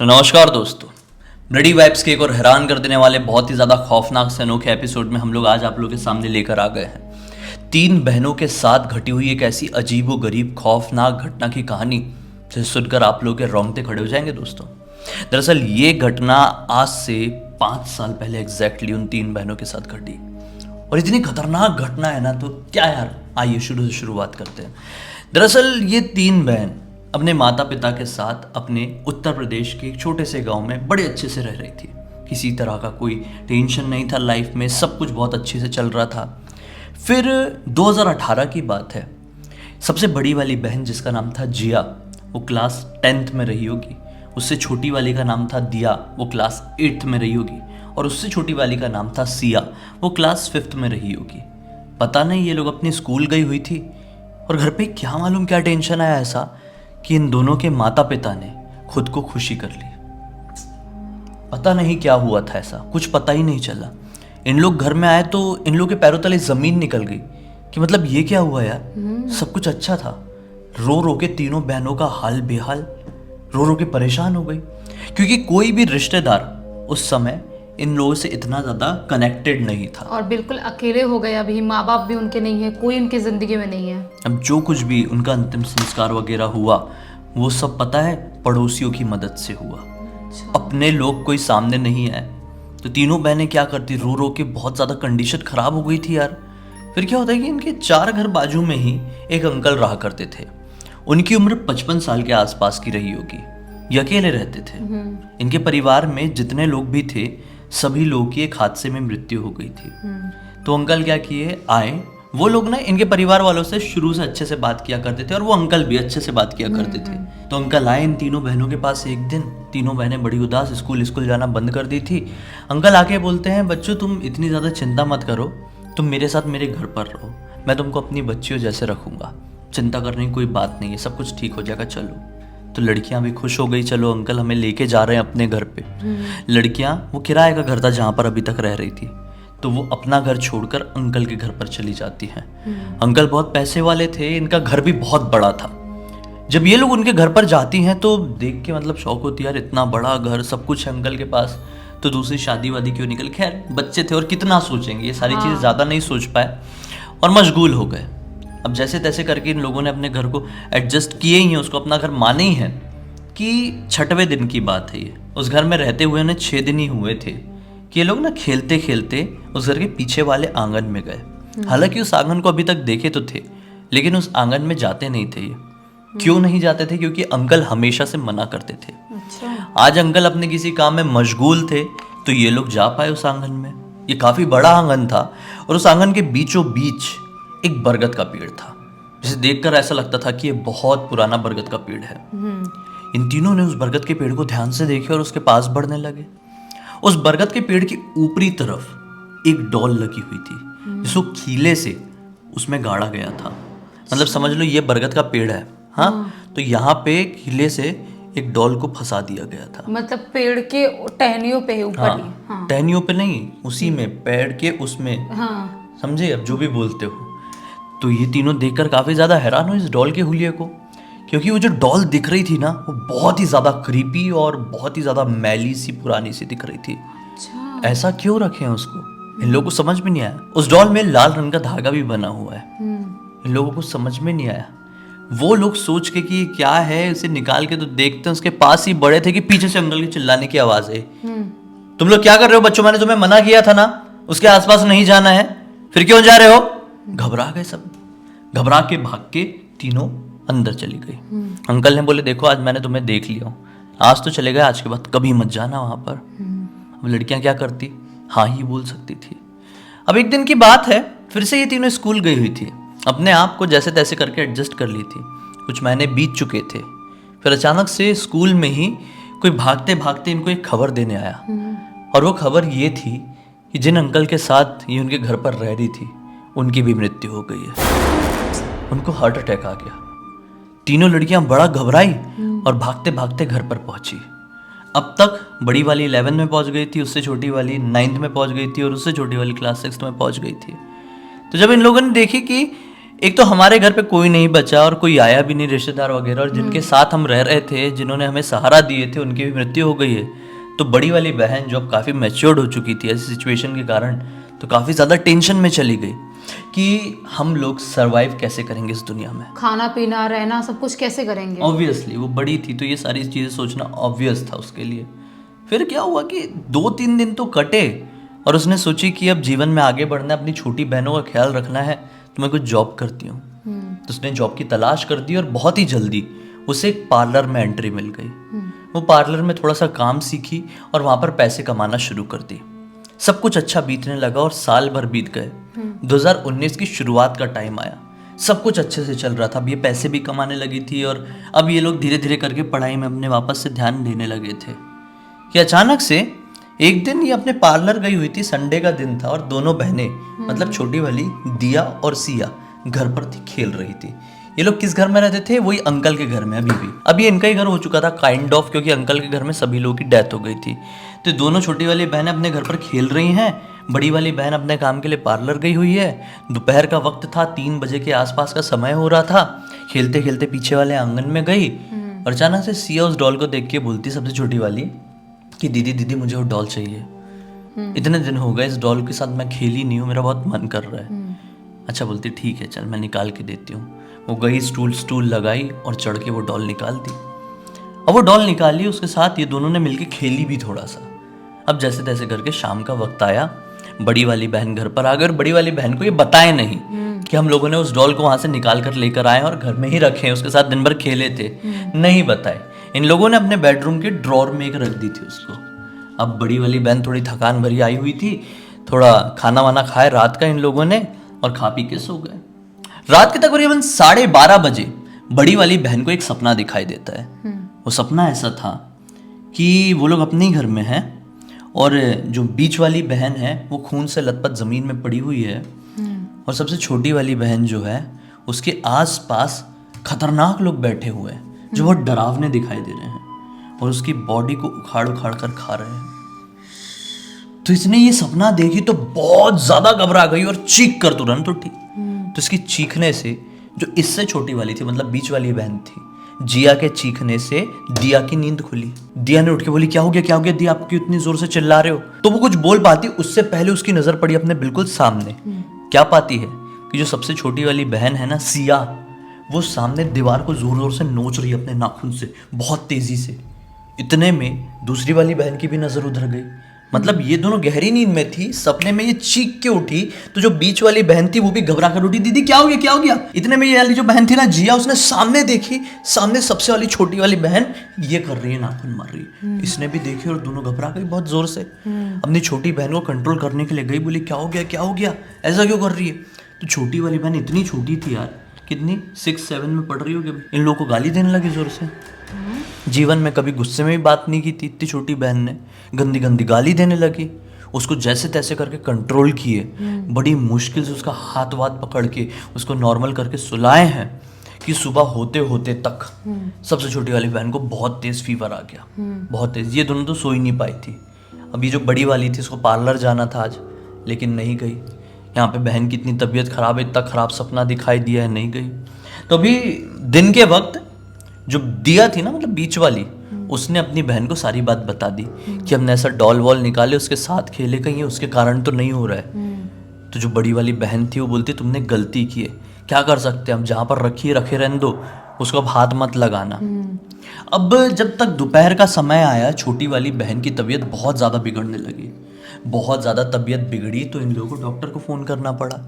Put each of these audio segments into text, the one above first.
तो नमस्कार दोस्तों, ब्लडी वाइब्स के एक और हैरान कर देने वाले बहुत ही ज़्यादा खौफनाक से अनोखे एपिसोड में हम लोग आज आप लोगों के सामने लेकर आ गए हैं। 3 बहनों के साथ घटी हुई एक ऐसी अजीब व गरीब खौफनाक घटना की कहानी जिसे सुनकर आप लोग के रोंगटे खड़े हो जाएंगे दोस्तों। दरअसल ये घटना आज से 5 साल पहले एग्जैक्टली उन 3 बहनों के साथ घटी और इतनी खतरनाक घटना है ना, तो क्या यार, आइए शुरू से शुरुआत करते हैं। दरअसल ये 3 बहन अपने माता पिता के साथ अपने उत्तर प्रदेश के एक छोटे से गांव में बड़े अच्छे से रह रही थी। किसी तरह का कोई टेंशन नहीं था लाइफ में, सब कुछ बहुत अच्छे से चल रहा था। फिर 2018 की बात है। सबसे बड़ी वाली बहन जिसका नाम था जिया, वो क्लास 10th में रही होगी। उससे छोटी वाली का नाम था दिया, वो क्लास 8th में रही होगी। और उससे छोटी वाली का नाम था सिया, वो क्लास 5th में रही होगी। पता नहीं ये लोग अपनी स्कूल गई हुई थी और घर पे क्या मालूम क्या टेंशन आया ऐसा कि इन दोनों के माता पिता ने खुद को खुशी कर ली। पता नहीं क्या हुआ था, ऐसा कुछ पता ही नहीं चला। इन लोग घर में आए तो इन लोग के पैरों तले जमीन निकल गई कि मतलब ये क्या हुआ यार, सब कुछ अच्छा था। रो रो के तीनों बहनों का हाल बेहाल, रो रो के परेशान हो गई क्योंकि कोई भी रिश्तेदार उस समय इन लोगों से इतना ज़्यादा कनेक्टेड नहीं था और बिल्कुल अकेले हो गए। अभी माँ बाप भी उनके नहीं है, कोई उनकी ज़िंदगी में नहीं है। अब जो कुछ भी उनका अंतिम संस्कार वगैरह हुआ वो सब पता है पड़ोसियों की मदद से हुआ। अपने लोग कोई सामने नहीं आए तो तीनों बहनें क्या करती, रो रो के बहुत ज़्यादा कंडीशन ख़राब हो गई थी यार। फिर क्या होता है कि इनके 4 घर बाजू में ही एक अंकल रहा करते थे। उनकी उम्र 55 साल के आसपास की रही होगी। ये अकेले रहते थे। इनके परिवार में जितने लोग भी थे सभी लोगों की एक हादसे में मृत्यु हो गई थी। तो अंकल क्या किए, आए। वो लोग ना इनके परिवार वालों से शुरू से अच्छे से बात किया करते थे और वो अंकल भी अच्छे से बात किया करते थे। तो अंकल आए इन तीनों बहनों के पास एक दिन। तीनों बहनें बड़ी उदास स्कूल जाना बंद कर दी थी। अंकल आके बोलते हैं, बच्चों तुम इतनी ज़्यादा चिंता मत करो, तुम मेरे साथ मेरे घर पर रहो, मैं तुमको अपनी बच्चियों जैसे रखूँगा, चिंता करने की कोई बात नहीं है, सब कुछ ठीक हो जाएगा, चलो। तो लड़कियां भी खुश हो गई, चलो अंकल हमें लेके जा रहे हैं अपने घर पे। लड़कियां, वो किराए का घर था जहाँ पर अभी तक रह रही थी, तो वो अपना घर छोड़कर अंकल के घर पर चली जाती हैं। अंकल बहुत पैसे वाले थे, इनका घर भी बहुत बड़ा था। जब ये लोग उनके घर पर जाती हैं तो देख के मतलब शौक होती है यार, इतना बड़ा घर, सब कुछ है अंकल के पास, तो दूसरी शादी वादी क्यों निकल। खैर बच्चे थे और कितना सोचेंगे, ये सारी चीज़ें ज़्यादा नहीं सोच पाए और मशगूल हो गए। अब जैसे तैसे करके इन लोगों ने अपने घर को एडजस्ट किए ही हैं, उसको अपना घर माने ही हैं कि 6वें दिन की बात है ये। उस घर में रहते हुए उन्हें 6 दिन ही हुए थे कि ये लोग ना खेलते खेलते उस घर के पीछे वाले आंगन में गए। हालांकि उस आंगन को अभी तक देखे तो थे, लेकिन उस आंगन में जाते नहीं थे ये। क्यों नहीं जाते थे? क्योंकि अंकल हमेशा से मना करते थे। अच्छा। आज अंकल अपने किसी काम में मशगूल थे तो ये लोग जा पाए उस आंगन में। ये काफ़ी बड़ा आंगन था और उस आंगन के बीचों बीच एक बरगद का पेड़ था, जिसे देखकर ऐसा लगता था कि ये बहुत पुराना बरगद का पेड़ है। इन तीनों ने उस बरगद के पेड़ को ध्यान से देखे और उसके पास बढ़ने लगे। उस बरगद के पेड़ की ऊपरी तरफ एक डॉल लगी हुई थी जिसको खीले से उसमें गाड़ा गया था। मतलब समझ लो ये बरगद का पेड़ है, हाँ, तो यहाँ पे खीले से एक डॉल को फंसा दिया गया था। मतलब पेड़ के टहनियों पे ऊपर ही? हाँ, टहनियों पे नहीं, उसी में, पेड़ के उसमें। हाँ। समझे अब जो भी बोलते हो। तो ये तीनों देखकर काफ़ी ज़्यादा हैरान हुए इस डॉल के हुलिये को, क्योंकि वो जो डॉल दिख रही थी ना, वो बहुत ही ज़्यादा क्रीपी और बहुत ही ज़्यादा मैली सी, पुरानी सी दिख रही थी। अच्छा। ऐसा क्यों रखे हैं उसको, इन लोगों को समझ में नहीं आया। उस डॉल में लाल रंग का धागा भी बना हुआ है। इन लोगों को समझ में नहीं आया। वो लोग सोच के कि ये क्या है, इसे निकाल के तो देखते हैं, उसके पास ही बड़े थे कि पीछे से अंकल की चिल्लाने की आवाज़ आई, तुम लोग क्या कर रहे हो बच्चों, मैंने तुम्हें मना किया था ना उसके आसपास नहीं जाना है, फिर क्यों जा रहे हो। घबरा गए सब, घबरा के भाग के तीनों अंदर चली गई। अंकल ने बोले, देखो आज मैंने तुम्हें देख लिया हूँ, आज तो चले गए, आज के बाद कभी मत जाना वहां पर। अब लड़कियां क्या करती, हाँ ही बोल सकती थी। अब एक दिन की बात है, फिर से ये तीनों स्कूल गई हुई थी, अपने आप को जैसे तैसे करके एडजस्ट कर ली थी। कुछ महीने बीत चुके थे। फिर अचानक से स्कूल में ही कोई भागते भागते इनको एक खबर देने आया, और वो खबर ये थी कि जिन अंकल के साथ ये उनके घर पर रह रही थी उनकी भी मृत्यु हो गई है। उनको हार्ट अटैक आ गया। तीनों लड़कियां बड़ा घबराई और भागते भागते घर पर पहुंची। अब तक बड़ी वाली 11 में पहुंच गई थी, उससे छोटी वाली 9th में पहुंच गई थी और उससे छोटी वाली क्लास 6th में पहुंच गई थी। तो जब इन लोगों ने देखी कि एक तो हमारे घर पे कोई नहीं बचा और कोई आया भी नहीं रिश्तेदार वगैरह, और जिनके साथ हम रह रहे थे, जिन्होंने हमें सहारा दिए थे, उनकी भी मृत्यु हो गई है। तो बड़ी वाली बहन जो अब काफ़ी मैच्योर्ड हो चुकी थी ऐसी सिचुएशन के कारण, तो काफ़ी ज़्यादा टेंशन में चली गई कि हम लोग सरवाइव कैसे करेंगे इस दुनिया में, खाना पीना रहना सब कुछ कैसे करेंगे। ऑब्वियसली वो बड़ी थी तो ये सारी चीज़ें सोचना ऑब्वियस था उसके लिए। फिर क्या हुआ कि 2-3 दिन तो कटे और उसने सोची कि अब जीवन में आगे बढ़ना है, अपनी छोटी बहनों का ख्याल रखना है, तो मैं कुछ जॉब करती हूँ। तो उसने जॉब की तलाश कर दी और बहुत ही जल्दी उसे एक पार्लर में एंट्री मिल गई। वो पार्लर में थोड़ा सा काम सीखी और वहाँ पर पैसे कमाना शुरू कर दी। सब कुछ अच्छा बीतने लगा और साल भर बीत गए। 2019 की शुरुआत का टाइम आया, सब कुछ अच्छे से चल रहा था। अब ये पैसे भी कमाने लगी थी और अब ये लोग धीरे धीरे करके पढ़ाई में अपने वापस से ध्यान देने लगे थे कि अचानक से एक दिन ये अपने पार्लर गई हुई थी, संडे का दिन था, और दोनों बहनें मतलब छोटी वाली दिया और सिया घर पर थी, खेल रही थी। ये लोग किस घर में रहते थे? वही अंकल के घर में। अभी इनका ही घर हो चुका था काइंड ऑफ, क्योंकि अंकल के घर में सभी लोगों की डेथ हो गई थी। तो दोनों छोटी वाली बहनें अपने घर पर खेल रही हैं, बड़ी वाली बहन अपने काम के लिए पार्लर गई हुई है। दोपहर का वक्त था, 3 बजे के आसपास का समय हो रहा था। खेलते खेलते पीछे वाले आंगन में गई और अचानक से सिया उस डॉल को देख के बोलती, सबसे छोटी वाली, कि दीदी दीदी मुझे वो डॉल चाहिए। इतने दिन हो गए इस डॉल के साथ मैं खेली नहीं हूँ, मेरा बहुत मन कर रहा है। अच्छा, बोलती ठीक है चल मैं निकाल के देती हूँ। वो गई, स्टूल लगाई और चढ़ के वो डॉल निकाल दी। अब वो डॉल निकाली, उसके साथ ये दोनों ने मिलके खेली भी थोड़ा सा। अब जैसे तैसे करके शाम का वक्त आया, बड़ी वाली बहन घर पर आ गई और बड़ी वाली बहन को ये बताए नहीं कि हम लोगों ने उस डॉल को वहां से निकाल कर लेकर आए और घर में ही रखे, उसके साथ दिन भर खेले थे। नहीं बताए। इन लोगों ने अपने बेडरूम के ड्रॉर में एक रख दी थी उसको। अब बड़ी वाली बहन थोड़ी थकान भरी आई हुई थी, थोड़ा खाना वाना खाए रात का इन लोगों ने और खा पी के सो गए। रात के तकरीबन 12:30 बजे बड़ी वाली बहन को एक सपना दिखाई देता है। वो सपना ऐसा था कि वो लोग अपने ही घर में हैं और जो बीच वाली बहन है वो खून से लथपथ जमीन में पड़ी हुई है और सबसे छोटी वाली बहन जो है उसके आसपास खतरनाक लोग बैठे हुए हैं जो बहुत डरावने दिखाई दे रहे हैं और उसकी बॉडी को उखाड़ उखाड़ कर खा रहे हैं। तो इसने ये सपना देखी तो बहुत ज्यादा घबरा गई और चीख कर तुरंत उठी। तो इसकी चीखने से जो इससे छोटी वाली थी, मतलब बीच वाली बहन थी, जिया के चीखने से दिया की नींद खुली। दिया ने उठ के बोली, क्या हो गया दिया, आप क्यों इतनी जोर से चिल्ला रहे हो? तो वो कुछ बोल पाती उससे पहले उसकी नजर पड़ी अपने बिल्कुल सामने। क्या पाती है कि जो सबसे छोटी वाली बहन है ना, सिया, वो सामने दीवार को जोर जोर से नोच रही है अपने नाखून से बहुत तेजी से। इतने में दूसरी वाली बहन की भी नजर उधर गई। मतलब ये दोनों गहरी नींद में थी, सपने में ये चीख के उठी तो जो बीच वाली बहन थी वो भी घबरा कर उठी, दीदी क्या हो गया। इतने में ये वाली जो बहन थी ना, जिया, उसने सामने देखी, सामने सबसे वाली छोटी वाली बहन ये कर रही है, नाखून मार रही है। इसने भी देखी और दोनों घबरा गई बहुत जोर से। अपनी छोटी बहन को कंट्रोल करने के लिए गई, बोली क्या हो गया, ऐसा क्यों कर रही है? तो छोटी वाली बहन इतनी छोटी थी यार, कितनी 6-7 में पढ़ रही होगी, इन लोगों को गाली देने लगी जोर से। जीवन में कभी गुस्से में भी बात नहीं की थी इतनी छोटी बहन ने, गंदी गंदी गाली देने लगी। उसको जैसे तैसे करके कंट्रोल किए, बड़ी मुश्किल से उसका हाथ वाथ पकड़ के उसको नॉर्मल करके सुलाए हैं कि सुबह होते होते तक सबसे छोटी वाली बहन को बहुत तेज फीवर आ गया, बहुत तेज। ये दोनों तो सो ही नहीं पाई थी। अभी जो बड़ी वाली थी उसको पार्लर जाना था आज, लेकिन नहीं गई। यहाँ पे बहन की इतनी तबीयत खराब है, इतना खराब सपना दिखाई दिया है, नहीं गई। तो अभी दिन के वक्त जो दिया थी ना, मतलब बीच वाली, उसने अपनी बहन को सारी बात बता दी कि हमने ऐसा डॉल वॉल निकाले, उसके साथ खेले, कहीं उसके कारण तो नहीं हो रहा है। तो जो बड़ी वाली बहन थी वो बोलती तुमने गलती की है, क्या कर सकते हैं, हम जहाँ पर रखे रहने दो, उसको अब हाथ मत लगाना। अब जब तक दोपहर का समय आया, छोटी वाली बहन की तबीयत बहुत ज़्यादा बिगड़ने लगी। बहुत ज़्यादा तबीयत बिगड़ी तो इन लोगों को डॉक्टर को फ़ोन करना पड़ा।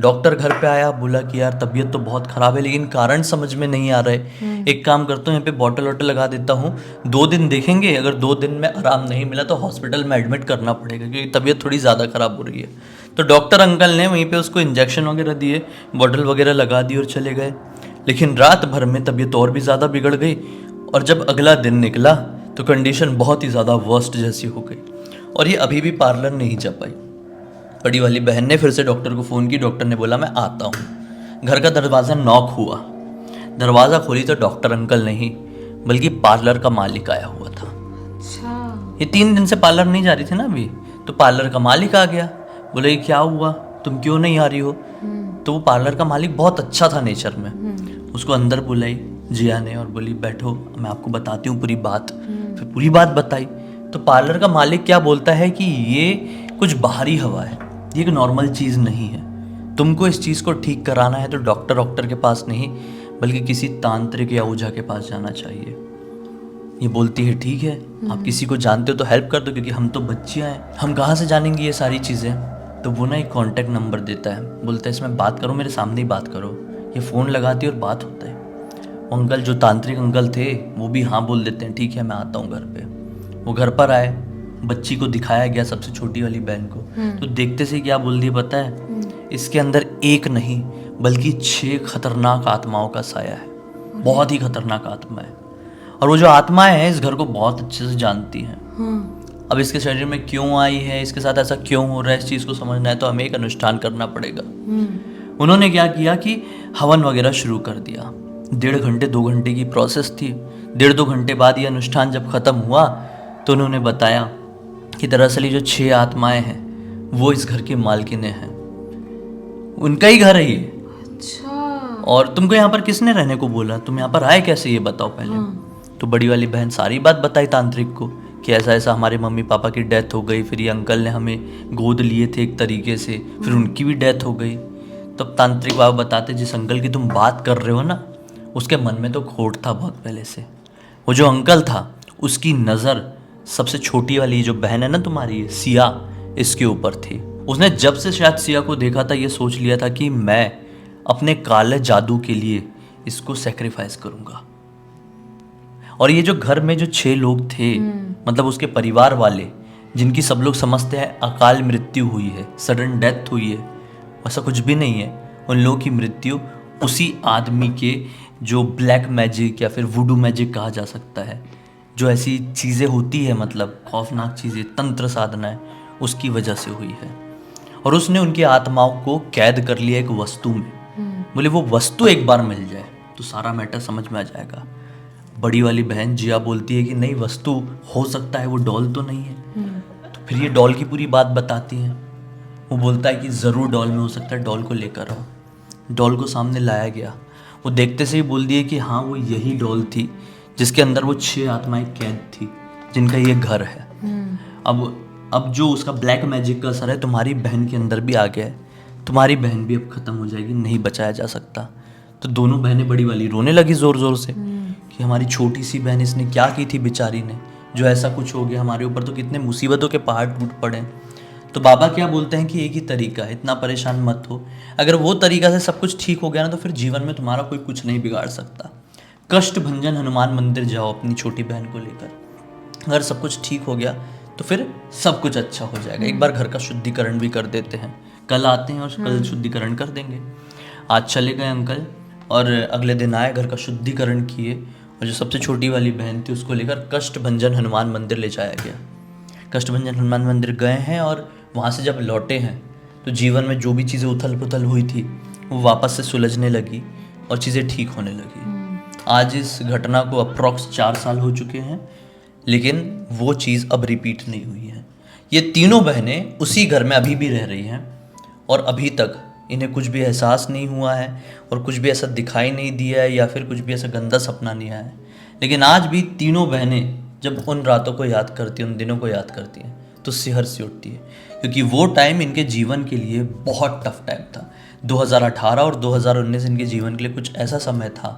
डॉक्टर घर पे आया, बोला कि यार तबीयत तो बहुत ख़राब है लेकिन कारण समझ में नहीं आ रहे। एक काम करता हूँ, यहाँ पे बॉटल वॉटल लगा देता हूँ, 2 दिन देखेंगे, अगर 2 दिन में आराम नहीं मिला तो हॉस्पिटल में एडमिट करना पड़ेगा क्योंकि तबीयत थोड़ी ज़्यादा ख़राब हो रही है। तो डॉक्टर अंकल ने वहीं पर उसको इंजेक्शन वगैरह दिए, बॉटल वगैरह लगा दी और चले गए। लेकिन रात भर में तबीयत और भी ज़्यादा बिगड़ गई और जब अगला दिन निकला तो कंडीशन बहुत ही ज़्यादा वर्स्ट जैसी हो गई और ये अभी भी पार्लर नहीं जा पाई। बड़ी वाली बहन ने फिर से डॉक्टर को फ़ोन की, डॉक्टर ने बोला मैं आता हूँ। घर का दरवाज़ा नॉक हुआ, दरवाज़ा खोली तो डॉक्टर अंकल नहीं बल्कि पार्लर का मालिक आया हुआ था। अच्छा। ये 3 दिन से पार्लर नहीं जा रही थी ना अभी, तो पार्लर का मालिक आ गया। बोले क्या हुआ, तुम क्यों नहीं आ रही हो? तो वो पार्लर का मालिक बहुत अच्छा था नेचर में। उसको अंदर बुलाई जिया ने और बोली बैठो, मैं आपको बताती हूँ पूरी बात। फिर पूरी बात बताई। तो पार्लर का मालिक क्या बोलता है कि ये कुछ बाहरी हवा है, ये एक नॉर्मल चीज़ नहीं है। तुमको इस चीज़ को ठीक कराना है तो डॉक्टर के पास नहीं, बल्कि किसी तांत्रिक या ओझा के पास जाना चाहिए। ये बोलती है ठीक है, आप किसी को जानते हो तो हेल्प कर दो, क्योंकि हम तो बच्चियाँ हैं, हम कहाँ से जानेंगे ये सारी चीज़ें। तो वो ना एक कॉन्टैक्ट नंबर देता है, बोलता है इसमें बात करो, मेरे सामने ही बात करो। ये फ़ोन लगाती है और बात होता है। वो अंकल जो तांत्रिक अंकल थे वो भी हाँ बोल देते हैं, ठीक है मैं आता हूँ घर पे। वो घर पर आए, बच्ची को दिखाया गया, सबसे छोटी वाली बहन को। तो देखते से क्या बोल दिया पता है, इसके अंदर एक नहीं बल्कि 6 खतरनाक आत्माओं का साया है। बहुत ही खतरनाक आत्मा है, और वो जो आत्माएं हैं इस घर को बहुत अच्छे से जानती हैं। अब इसके शरीर में क्यों आई है, इसके साथ ऐसा क्यों हो रहा है, इस चीज़ को समझना है तो हमें एक अनुष्ठान करना पड़ेगा। उन्होंने क्या किया कि हवन वगैरह शुरू कर दिया। 1.5 घंटे 2 घंटे की प्रोसेस थी। 1.5-2 घंटे बाद ये अनुष्ठान जब ख़त्म हुआ तो उन्होंने बताया कि दरअसल ये जो 6 आत्माएं हैं वो इस घर की मालकिनें हैं, उनका ही घर है ये। अच्छा। और तुमको यहाँ पर किसने रहने को बोला, तुम यहाँ पर आए कैसे, ये बताओ पहले। तो बड़ी वाली बहन सारी बात बताई तांत्रिक को कि ऐसा ऐसा हमारे मम्मी पापा की डेथ हो गई, फिर ये अंकल ने हमें गोद लिए थे एक तरीके से, फिर उनकी भी डेथ हो गई। तब तांत्रिक बाबा बताते जिस अंकल की तुम बात कर रहे हो ना, उसके मन में तो खोट था बहुत पहले से। वो जो अंकल था उसकी नज़र सबसे छोटी वाली जो बहन है ना तुम्हारी सिया, इसके ऊपर थी। उसने जब से शायद सिया को देखा था ये सोच लिया था कि मैं अपने काले जादू के लिए इसको सेक्रीफाइस करूँगा। और ये जो घर में जो 6 लोग थे, मतलब उसके परिवार वाले, जिनकी सब लोग समझते हैं अकाल मृत्यु हुई है, सडन डेथ हुई है, ऐसा कुछ भी नहीं है। उन लोगों की मृत्यु उसी आदमी के जो ब्लैक मैजिक या फिर वुडू मैजिक कहा जा सकता है, जो ऐसी चीज़ें होती है, मतलब खौफनाक चीज़ें, तंत्र साधना है, उसकी वजह से हुई है। और उसने उनकी आत्माओं को कैद कर लिया एक वस्तु में। बोले वो वस्तु एक बार मिल जाए तो सारा मैटर समझ में आ जाएगा। बड़ी वाली बहन जिया बोलती है कि नहीं, वस्तु हो सकता है, वो डॉल तो नहीं है। तो फिर ये डॉल की पूरी बात बताती हैं। वो बोलता है कि ज़रूर डॉल में हो सकता है, डॉल को लेकर आओ। डॉल को सामने लाया गया। वो देखते से ही बोल दिए कि हाँ वो यही डॉल थी जिसके अंदर वो 6 आत्माएं कैद थी, जिनका ये घर है। अब जो उसका ब्लैक मैजिक का असर है तुम्हारी बहन के अंदर भी आ गया है, तुम्हारी बहन भी अब ख़त्म हो जाएगी, नहीं बचाया जा सकता। तो दोनों बहनें बड़ी वाली रोने लगी ज़ोर ज़ोर से कि हमारी छोटी सी बहन इसने क्या की थी बेचारी ने, जो ऐसा कुछ हो गया, हमारे ऊपर तो कितने मुसीबतों के पहाड़ टूट पड़े। तो बाबा क्या बोलते हैं कि एक ही तरीका है, इतना परेशान मत हो। अगर वो तरीका से सब कुछ ठीक हो गया ना तो फिर जीवन में तुम्हारा कोई कुछ नहीं बिगाड़ सकता। कष्ट भंजन हनुमान मंदिर जाओ अपनी छोटी बहन को लेकर, अगर सब कुछ ठीक हो गया तो फिर सब कुछ अच्छा हो जाएगा। एक बार घर का शुद्धिकरण भी कर देते हैं, कल आते हैं और कल शुद्धिकरण कर देंगे। आज चले गए अंकल और अगले दिन आए, घर का शुद्धिकरण किए, और जो सबसे छोटी वाली बहन थी उसको लेकर कष्ट भंजन हनुमान मंदिर ले जाया गया। कष्ट भंजन हनुमान मंदिर गए हैं और वहाँ से जब लौटे हैं तो जीवन में जो भी चीज़ें उथल पुथल हुई थी वो वापस से सुलझने लगी और चीज़ें ठीक होने लगी। आज इस घटना को अप्रॉक्स 4 साल हो चुके हैं, लेकिन वो चीज़ अब रिपीट नहीं हुई है। ये तीनों बहनें उसी घर में अभी भी रह रही हैं और अभी तक इन्हें कुछ भी एहसास नहीं हुआ है और कुछ भी ऐसा दिखाई नहीं दिया है या फिर कुछ भी ऐसा गंदा सपना नहीं आया है। लेकिन आज भी तीनों बहनें जब उन रातों को याद करती हैं, उन दिनों को याद करती हैं तो सिहर सी उठती है, क्योंकि वो टाइम इनके जीवन के लिए बहुत टफ टाइम था। 2018 और 2019 इनके जीवन के लिए कुछ ऐसा समय था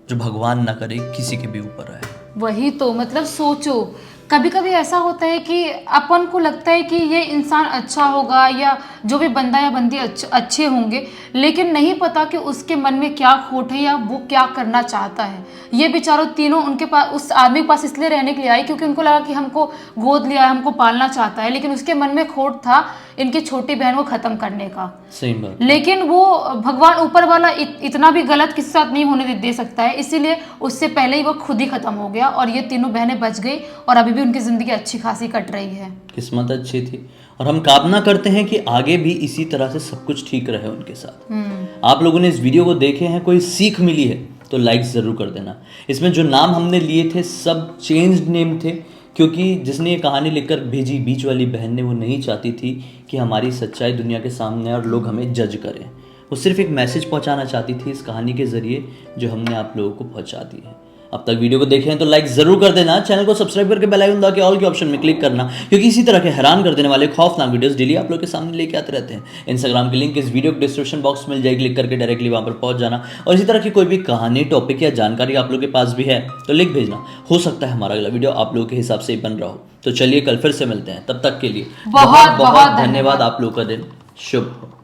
जो भगवान ना करे किसी के भी ऊपर आए। वही तो, मतलब सोचो, कभी कभी ऐसा होता है कि अपन को लगता है कि ये इंसान अच्छा होगा या जो भी बंदा या बंदी अच्छे होंगे, लेकिन नहीं पता कि उसके मन में क्या खोट है या वो क्या करना चाहता है। ये बेचारों तीनों उनके पास, उस आदमी के पास इसलिए रहने के लिए आई क्योंकि उनको लगा कि हमको गोद लिया है, हमको पालना चाहता है, लेकिन उसके मन में खोट था इनकी छोटी बहन को ख़त्म करने का। सही बात। लेकिन वो भगवान ऊपर वाला इतना भी गलत किसी साथ नहीं होने दे सकता है, इसीलिए उससे पहले ही वो खुद ही ख़त्म हो गया और ये तीनों बहनें बच गई और अभी भी उनकी ज़िंदगी अच्छी खासी कट रही है। किस्मत अच्छी थी और हम कामना करते हैं कि आगे भी इसी तरह से सब कुछ ठीक रहे उनके साथ। आप लोगों ने इस वीडियो को देखे हैं, कोई सीख मिली है तो लाइक ज़रूर कर देना। इसमें जो नाम हमने लिए थे सब चेंज्ड नेम थे, क्योंकि जिसने ये कहानी लिखकर भेजी बीच वाली बहन ने, वो नहीं चाहती थी कि हमारी सच्चाई दुनिया के सामने और लोग हमें जज करें। वो वो सिर्फ एक मैसेज पहुंचाना चाहती थी इस कहानी के जरिए, जो हमने आप लोगों को पहुंचा दी है। अब तक वीडियो को देखे हैं तो लाइक जरूर कर देना, चैनल को सब्सक्राइब करके बेल आइकन दबा के ऑल के ऑप्शन में क्लिक करना, क्योंकि इसी तरह के हैरान कर देने वाले खौफनाक वीडियोस डेली आप लोग के सामने लेके आते रहते हैं। इंस्टाग्राम की लिंक इस वीडियो के डिस्क्रिप्शन बॉक्स में मिल जाएगी, क्लिक करके डायरेक्टली वहां पर पहुंच जाना। और इसी तरह की कोई भी कहानी, टॉपिक या जानकारी आप लोग के पास भी है तो लिख भेजना, हो सकता है हमारा अगला वीडियो आप लोगों के हिसाब से ही बन रहा हो। तो चलिए कल फिर से मिलते हैं, तब तक के लिए बहुत बहुत धन्यवाद। आप लोग का दिन शुभ हो।